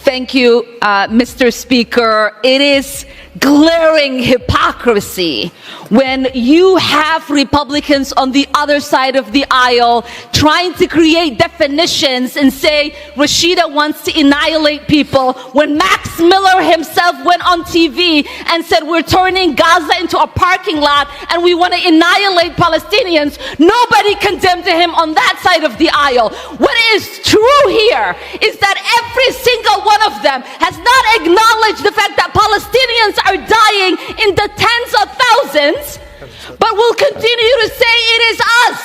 Thank you, Mr. Speaker. It is glaring hypocrisy when you have Republicans on the other side of the aisle trying to create definitions and say Rashida wants to annihilate people, when Max Miller himself went on TV and said we're turning Gaza into a parking lot and we want to annihilate Palestinians. Nobody condemned him on that side of the aisle. What is true here is that every single one of them has not acknowledged the fact that Palestinians are dying in the tens of thousands, but will continue to say it is us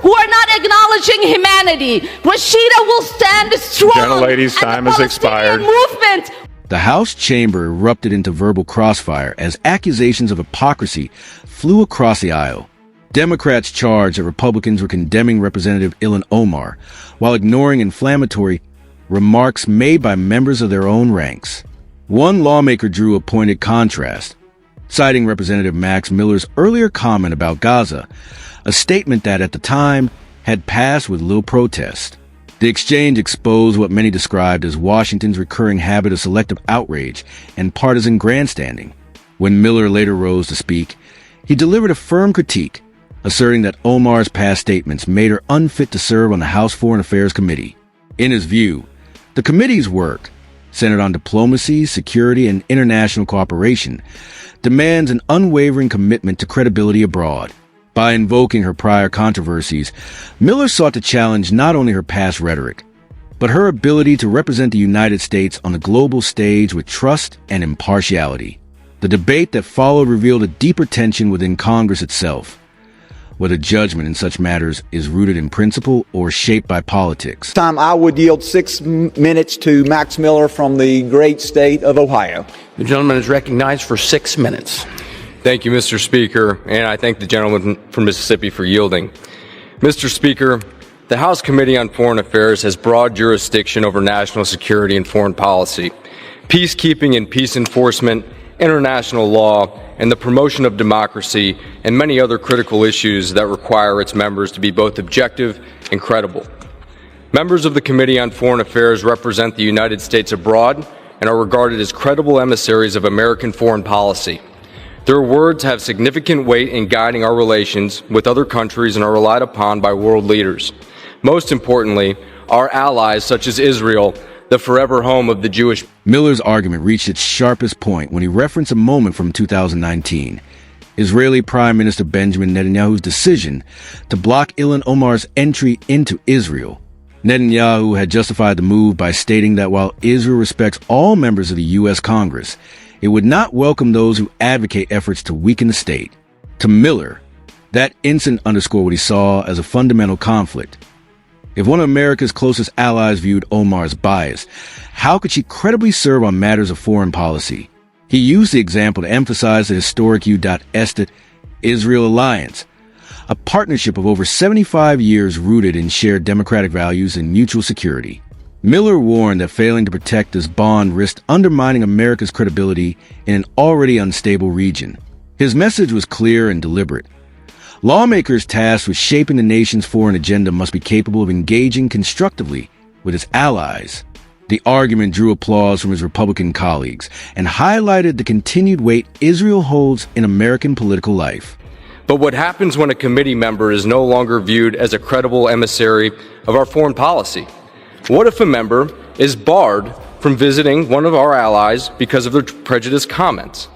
who are not acknowledging humanity. Rashida will stand strong. Gentlelady's time has expired. Movement. The House chamber erupted into verbal crossfire as accusations of hypocrisy flew across the aisle. Democrats charged that Republicans were condemning Representative Ilhan Omar while ignoring inflammatory remarks made by members of their own ranks. One lawmaker drew a pointed contrast, citing Representative Max Miller's earlier comment about Gaza, a statement that at the time had passed with little protest. The exchange exposed what many described as Washington's recurring habit of selective outrage and partisan grandstanding. When Miller later rose to speak, he delivered a firm critique, asserting that Omar's past statements made her unfit to serve on the House Foreign Affairs Committee. In his view, the committee's work, centered on diplomacy, security, and international cooperation, demands an unwavering commitment to credibility abroad. By invoking her prior controversies, Miller sought to challenge not only her past rhetoric, but her ability to represent the United States on a global stage with trust and impartiality. The debate that followed revealed a deeper tension within Congress itself, whether judgment in such matters is rooted in principle or shaped by politics. I would yield 6 minutes to Max Miller from the great state of Ohio. The gentleman is recognized for 6 minutes. Thank you, Mr. Speaker, and I thank the gentleman from Mississippi for yielding. Mr. Speaker, the House Committee on Foreign Affairs has broad jurisdiction over national security and foreign policy, peacekeeping and peace enforcement, international law, and the promotion of democracy, and many other critical issues that require its members to be both objective and credible. Members of the Committee on Foreign Affairs represent the United States abroad and are regarded as credible emissaries of American foreign policy. Their words have significant weight in guiding our relations with other countries and are relied upon by world leaders. Most importantly, our allies such as Israel, the forever home of the Jewish. Miller's argument reached its sharpest point when he referenced a moment from 2019, Israeli Prime Minister Benjamin Netanyahu's decision to block Ilhan Omar's entry into Israel. Netanyahu had justified the move by stating that while Israel respects all members of the U.S. Congress, it would not welcome those who advocate efforts to weaken the state. To Miller, that incident underscored what he saw as a fundamental conflict. If one of America's closest allies viewed Omar as biased, how could she credibly serve on matters of foreign policy? He used the example to emphasize the historic U.S.-Israel alliance, a partnership of over 75 years rooted in shared democratic values and mutual security. Miller warned that failing to protect this bond risked undermining America's credibility in an already unstable region. His message was clear and deliberate. Lawmakers tasked with shaping the nation's foreign agenda must be capable of engaging constructively with its allies. The argument drew applause from his Republican colleagues and highlighted the continued weight Israel holds in American political life. But what happens when a committee member is no longer viewed as a credible emissary of our foreign policy? What if a member is barred from visiting one of our allies because of their prejudiced comments?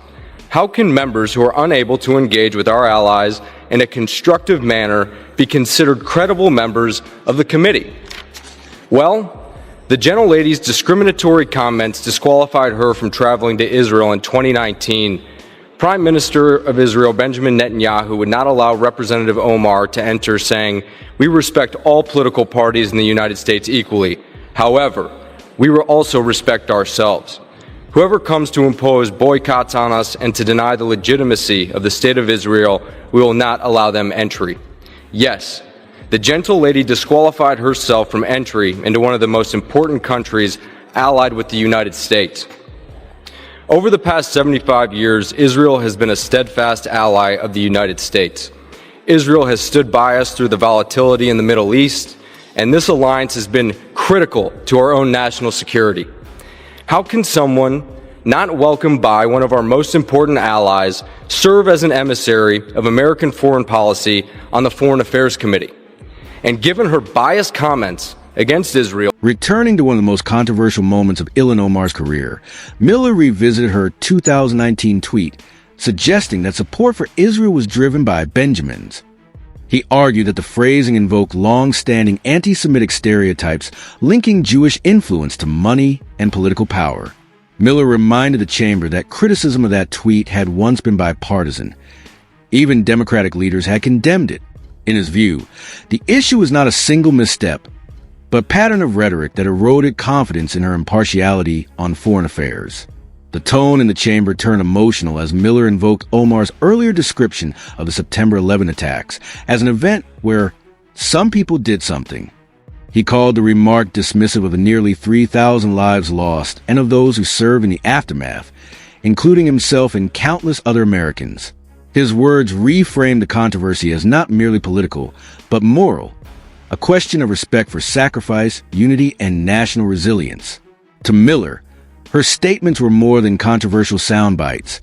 How can members who are unable to engage with our allies in a constructive manner be considered credible members of the committee? Well, the gentlelady's discriminatory comments disqualified her from traveling to Israel in 2019. Prime Minister of Israel, Benjamin Netanyahu, would not allow Representative Omar to enter, saying, "We respect all political parties in the United States equally. However, we will also respect ourselves. Whoever comes to impose boycotts on us and to deny the legitimacy of the State of Israel, we will not allow them entry." Yes, the gentlelady disqualified herself from entry into one of the most important countries allied with the United States. Over the past 75 years, Israel has been a steadfast ally of the United States. Israel has stood by us through the volatility in the Middle East, and this alliance has been critical to our own national security. How can someone not welcomed by one of our most important allies serve as an emissary of American foreign policy on the Foreign Affairs Committee? And given her biased comments against Israel. Returning to one of the most controversial moments of Ilhan Omar's career, Miller revisited her 2019 tweet, suggesting that support for Israel was driven by Benjamins. He argued that the phrasing invoked long-standing anti-Semitic stereotypes linking Jewish influence to money and political power. Miller reminded the chamber that criticism of that tweet had once been bipartisan. Even Democratic leaders had condemned it. In his view, the issue was not a single misstep, but a pattern of rhetoric that eroded confidence in her impartiality on foreign affairs. The tone in the chamber turned emotional as Miller invoked Omar's earlier description of the September 11 attacks as an event where some people did something. He called the remark dismissive of the nearly 3,000 lives lost and of those who served in the aftermath, including himself and countless other Americans. His words reframed the controversy as not merely political, but moral, a question of respect for sacrifice, unity, and national resilience. To Miller, her statements were more than controversial sound bites.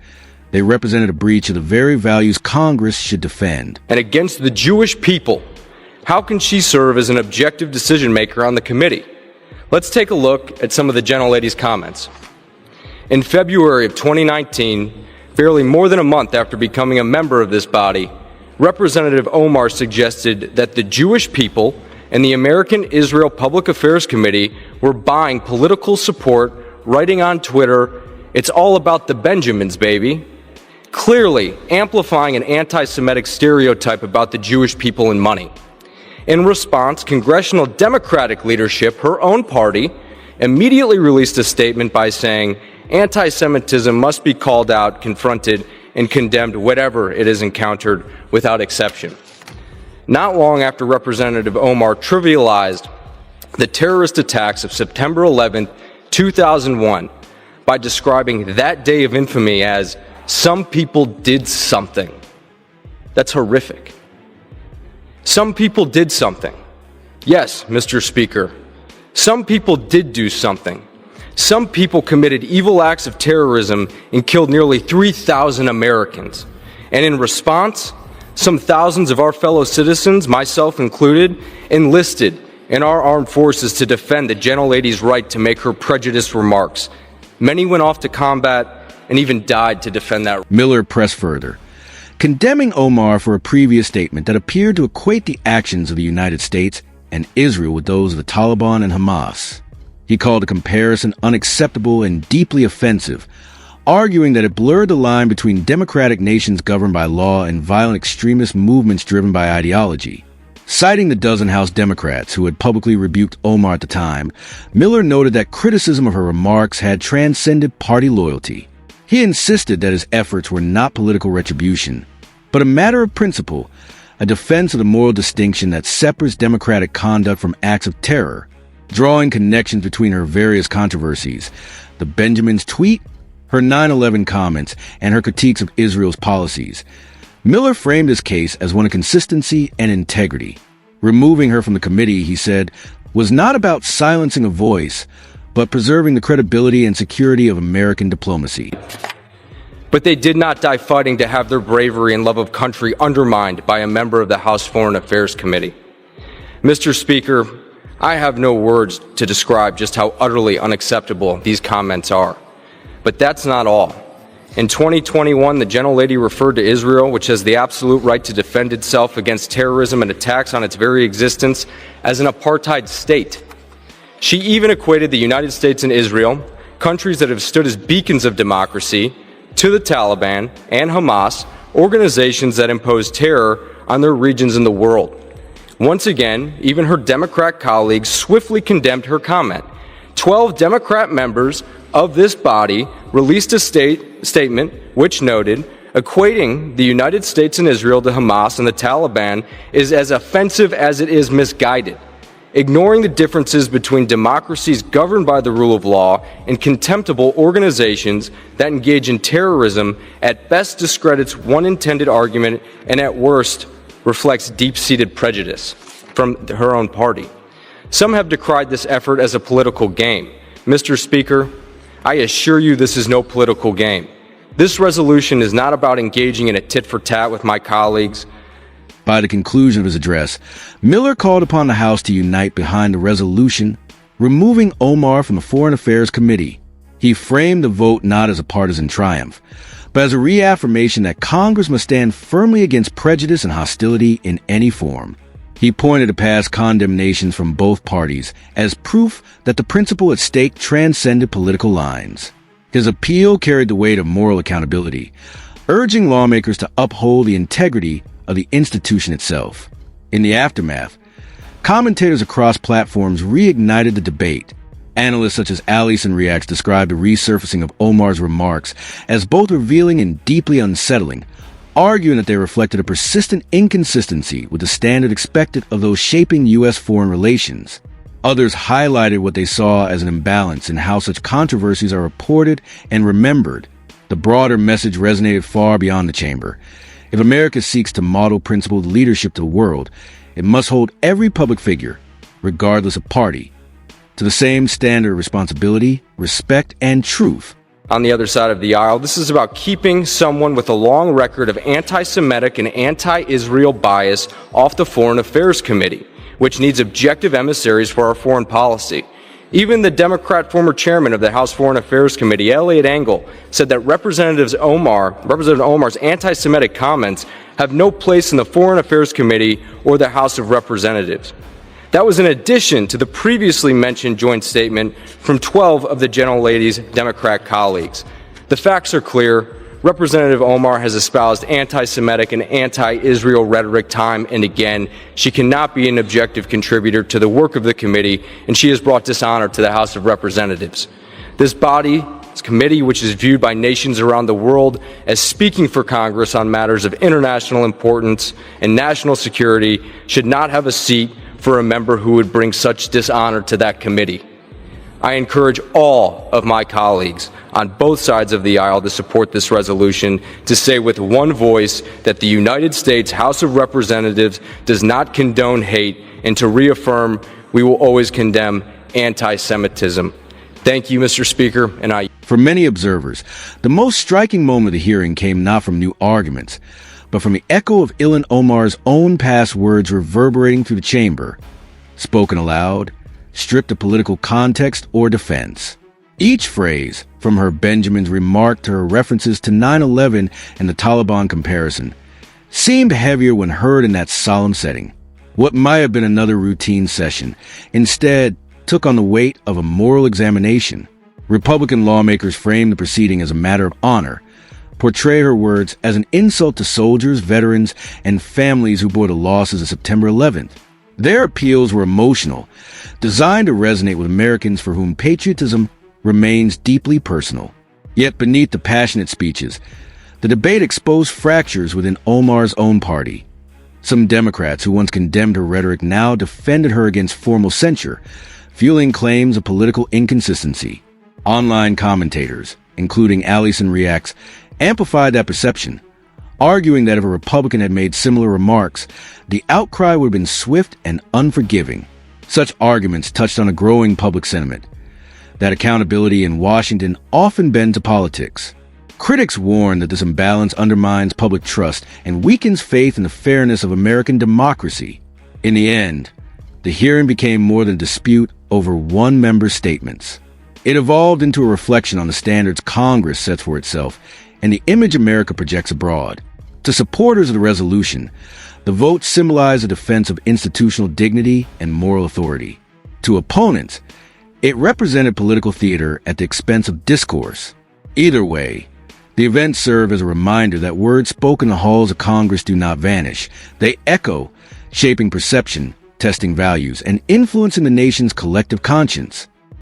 They represented a breach of the very values Congress should defend. And against the Jewish people, how can she serve as an objective decision maker on the committee? Let's take a look at some of the gentlelady's comments. In February of 2019, barely more than a month after becoming a member of this body, Representative Omar suggested that the Jewish people and the American Israel Public Affairs Committee were buying political support, writing on Twitter, "It's all about the Benjamins, baby," clearly amplifying an anti-Semitic stereotype about the Jewish people and money. In response, congressional Democratic leadership, her own party, immediately released a statement by saying, "Anti-Semitism must be called out, confronted, and condemned wherever it is encountered without exception." Not long after Representative Omar trivialized the terrorist attacks of September 11, 2001, by describing that day of infamy as "some people did something." That's horrific. Some people did something. Yes, Mr. Speaker, some people did do something. Some people committed evil acts of terrorism and killed nearly 3,000 Americans. And in response, some thousands of our fellow citizens, myself included, enlisted in our armed forces to defend the gentlelady's right to make her prejudiced remarks. Many went off to combat and even died to defend that. Miller pressed further, condemning Omar for a previous statement that appeared to equate the actions of the United States and Israel with those of the Taliban and Hamas. He called the comparison unacceptable and deeply offensive, arguing that it blurred the line between democratic nations governed by law and violent extremist movements driven by ideology. Citing the dozen House Democrats who had publicly rebuked Omar at the time, Miller noted that criticism of her remarks had transcended party loyalty. He insisted that his efforts were not political retribution, but a matter of principle, a defense of the moral distinction that separates democratic conduct from acts of terror. Drawing connections between her various controversies, the Benjamin's tweet, her 9/11 comments, and her critiques of Israel's policies, Miller framed his case as one of consistency and integrity. Removing her from the committee, he said, was not about silencing a voice, but preserving the credibility and security of American diplomacy. But they did not die fighting to have their bravery and love of country undermined by a member of the House Foreign Affairs Committee. Mr. Speaker, I have no words to describe just how utterly unacceptable these comments are. But that's not all. In 2021, the gentlelady referred to Israel, which has the absolute right to defend itself against terrorism and attacks on its very existence, as an apartheid state. She even equated the United States and Israel, countries that have stood as beacons of democracy, to the Taliban and Hamas, organizations that impose terror on their regions in the world. Once again, even her Democrat colleagues swiftly condemned her comment. 12 Democrat members of this body released a statement which noted, equating the United States and Israel to Hamas and the Taliban is as offensive as it is misguided, ignoring the differences between democracies governed by the rule of law and contemptible organizations that engage in terrorism. At best discredits one intended argument and at worst reflects deep-seated prejudice from her own party. Some have decried this effort as a political game. Mr. Speaker, I assure you this is no political game. This resolution is not about engaging in a tit-for-tat with my colleagues. By the conclusion of his address, Miller called upon the House to unite behind the resolution, removing Omar from the Foreign Affairs Committee. He framed the vote not as a partisan triumph, but as a reaffirmation that Congress must stand firmly against prejudice and hostility in any form. He pointed to past condemnations from both parties as proof that the principle at stake transcended political lines. His appeal carried the weight of moral accountability, urging lawmakers to uphold the integrity of the institution itself. In the aftermath, commentators across platforms reignited the debate. Analysts such as Alison Reacts described the resurfacing of Omar's remarks as both revealing and deeply unsettling, arguing that they reflected a persistent inconsistency with the standard expected of those shaping U.S. foreign relations. Others highlighted what they saw as an imbalance in how such controversies are reported and remembered. The broader message resonated far beyond the chamber. If America seeks to model principled leadership to the world, it must hold every public figure, regardless of party, to the same standard of responsibility, respect, and truth. On the other side of the aisle, this is about keeping someone with a long record of anti-Semitic and anti-Israel bias off the Foreign Affairs Committee, which needs objective emissaries for our foreign policy. Even the Democrat former chairman of the House Foreign Affairs Committee, Eliot Engel, said that Representative Omar's anti-Semitic comments have no place in the Foreign Affairs Committee or the House of Representatives. That was in addition to the previously mentioned joint statement from 12 of the gentlelady's Democrat colleagues. The facts are clear. Representative Omar has espoused anti-Semitic and anti-Israel rhetoric time and again. She cannot be an objective contributor to the work of the committee, and she has brought dishonor to the House of Representatives. This committee, which is viewed by nations around the world as speaking for Congress on matters of international importance and national security, should not have a seat for a member who would bring such dishonor to that committee. I encourage all of my colleagues on both sides of the aisle to support this resolution, to say with one voice that the United States House of Representatives does not condone hate, and to reaffirm we will always condemn anti-Semitism. Thank you, Mr. Speaker, and I... For many observers, the most striking moment of the hearing came not from new arguments, but from the echo of Ilhan Omar's own past words reverberating through the chamber, spoken aloud, stripped of political context or defense. Each phrase, from her Benjamin's remark to her references to 9/11 and the Taliban comparison, seemed heavier when heard in that solemn setting. What might have been another routine session, instead took on the weight of a moral examination. Republican lawmakers framed the proceeding as a matter of honor, portray her words as an insult to soldiers, veterans, and families who bore the losses of September 11th. Their appeals were emotional, designed to resonate with Americans for whom patriotism remains deeply personal. Yet beneath the passionate speeches, the debate exposed fractures within Omar's own party. Some Democrats who once condemned her rhetoric now defended her against formal censure, fueling claims of political inconsistency. Online commentators, including Alison Reacts, amplified that perception, arguing that if a Republican had made similar remarks, the outcry would have been swift and unforgiving. Such arguments touched on a growing public sentiment that accountability in Washington often bend to politics. Critics warn that this imbalance undermines public trust and weakens faith in the fairness of American democracy. In the end, the hearing became more than a dispute over one member's statements. It evolved into a reflection on the standards Congress sets for itself and the image America projects abroad. To supporters of the resolution, the vote symbolized a defense of institutional dignity and moral authority. To opponents, it represented political theater at the expense of discourse. Either way, the event served as a reminder that words spoken in the halls of Congress do not vanish. They echo, shaping perception, testing values, and influencing the nation's collective conscience.